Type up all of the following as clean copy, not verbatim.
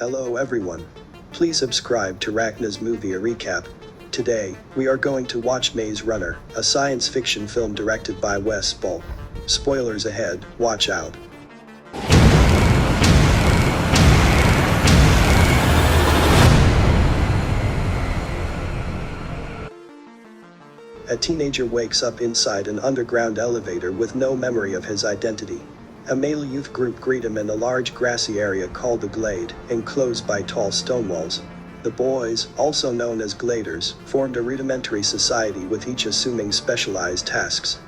Hello everyone. Please subscribe to Rachna's Movie Recap. Today, we are going to watch Maze Runner, a science fiction film directed by Wes Ball. Spoilers ahead, watch out. A teenager wakes up inside an underground elevator with no memory of his identity. A male youth group greet him in a large grassy area called the Glade, enclosed by tall stone walls. The boys, also known as Gladers, formed a rudimentary society with each assuming specialized tasks.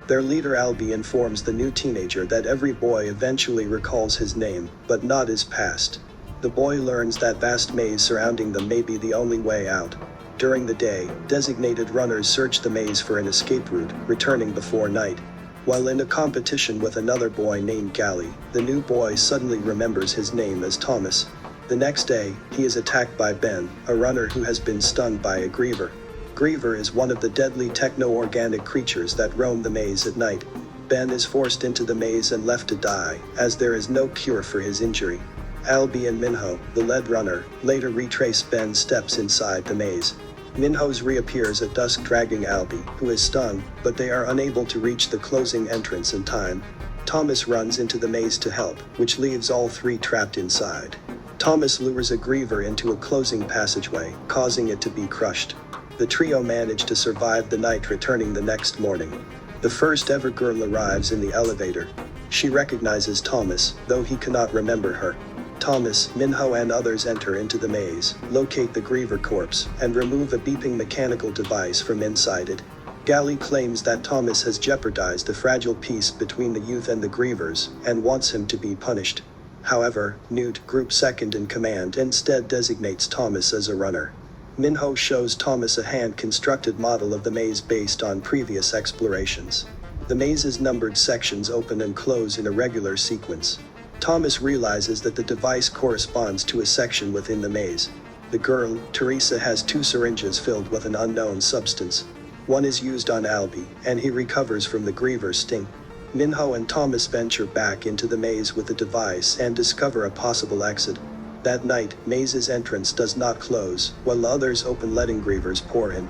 Their leader Albie informs the new teenager that every boy eventually recalls his name, but not his past. The boy learns that vast maze surrounding them may be the only way out. During the day, designated runners search the maze for an escape route, returning before night. While in a competition with another boy named Gally, the new boy suddenly remembers his name as Thomas. The next day, he is attacked by Ben, a runner who has been stunned by a Griever. Griever is one of the deadly techno-organic creatures that roam the maze at night. Ben is forced into the maze and left to die, as there is no cure for his injury. Albie and Minho, the lead runner, later retrace Ben's steps inside the maze. Minho's reappears at dusk dragging Albie, who is stunned, but they are unable to reach the closing entrance in time. Thomas runs into the maze to help, which leaves all three trapped inside. Thomas lures a Griever into a closing passageway, causing it to be crushed. The trio manage to survive the night, returning the next morning. The first ever girl arrives in the elevator. She recognizes Thomas, though he cannot remember her. Thomas, Minho and others enter into the maze, locate the Griever corpse, and remove a beeping mechanical device from inside it. Gally claims that Thomas has jeopardized the fragile peace between the youth and the Grievers, and wants him to be punished. However, Newt, group second in command, instead designates Thomas as a runner. Minho shows Thomas a hand-constructed model of the maze based on previous explorations. The maze's numbered sections open and close in a regular sequence. Thomas realizes that the device corresponds to a section within the maze. The girl, Teresa, has 2 syringes filled with an unknown substance. One is used on Albie, and he recovers from the Griever sting. Minho and Thomas venture back into the maze with the device and discover a possible exit. That night, maze's entrance does not close, while others open, letting Grievers pour in.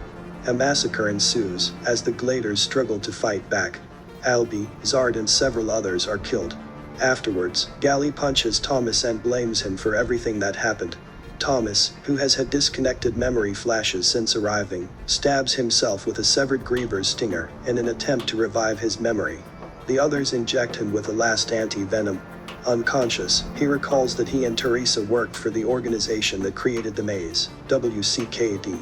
A massacre ensues, as the Gladers struggle to fight back. Albie, Zard and several others are killed. Afterwards, Gally punches Thomas and blames him for everything that happened. Thomas, who has had disconnected memory flashes since arriving, stabs himself with a severed Griever's stinger in an attempt to revive his memory. The others inject him with a last anti-venom. Unconscious, he recalls that he and Teresa worked for the organization that created the maze, WCKD.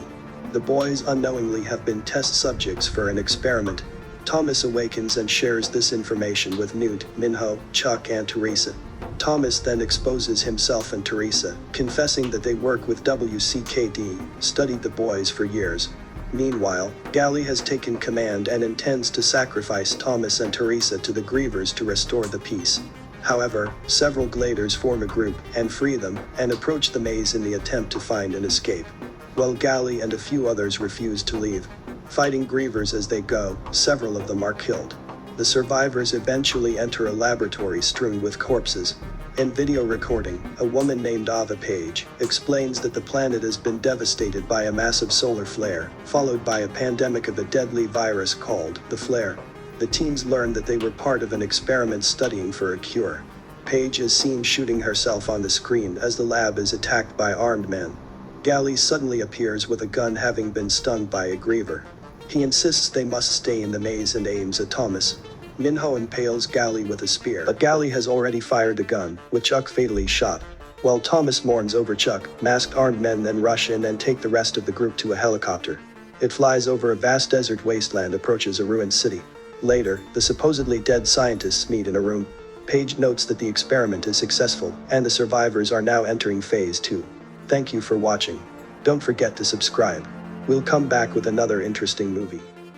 The boys unknowingly have been test subjects for an experiment. Thomas awakens and shares this information with Newt, Minho, Chuck and Teresa. Thomas then exposes himself and Teresa, confessing that they work with WCKD, studied the boys for years. Meanwhile, Gally has taken command and intends to sacrifice Thomas and Teresa to the Grievers to restore the peace. However, several Gladers form a group and free them, and approach the maze in the attempt to find an escape. While Gally and a few others refuse to leave. Fighting Grievers as they go, several of them are killed. The survivors eventually enter a laboratory strewn with corpses. In video recording, a woman named Ava Page explains that the planet has been devastated by a massive solar flare, followed by a pandemic of a deadly virus called the Flair. The teens learn that they were part of an experiment studying for a cure. Page is seen shooting herself on the screen as the lab is attacked by armed men. Gally suddenly appears with a gun, having been stunned by a Griever. He insists they must stay in the maze and aims at Thomas. Minho impales Gally with a spear, but Gally has already fired the gun, with Chuck fatally shot. While Thomas mourns over Chuck, masked armed men then rush in and take the rest of the group to a helicopter. It flies over a vast desert wasteland, approaches a ruined city. Later, the supposedly dead scientists meet in a room. Page notes that the experiment is successful, and the survivors are now entering phase 2. Thank you for watching. Don't forget to subscribe. We'll come back with another interesting movie.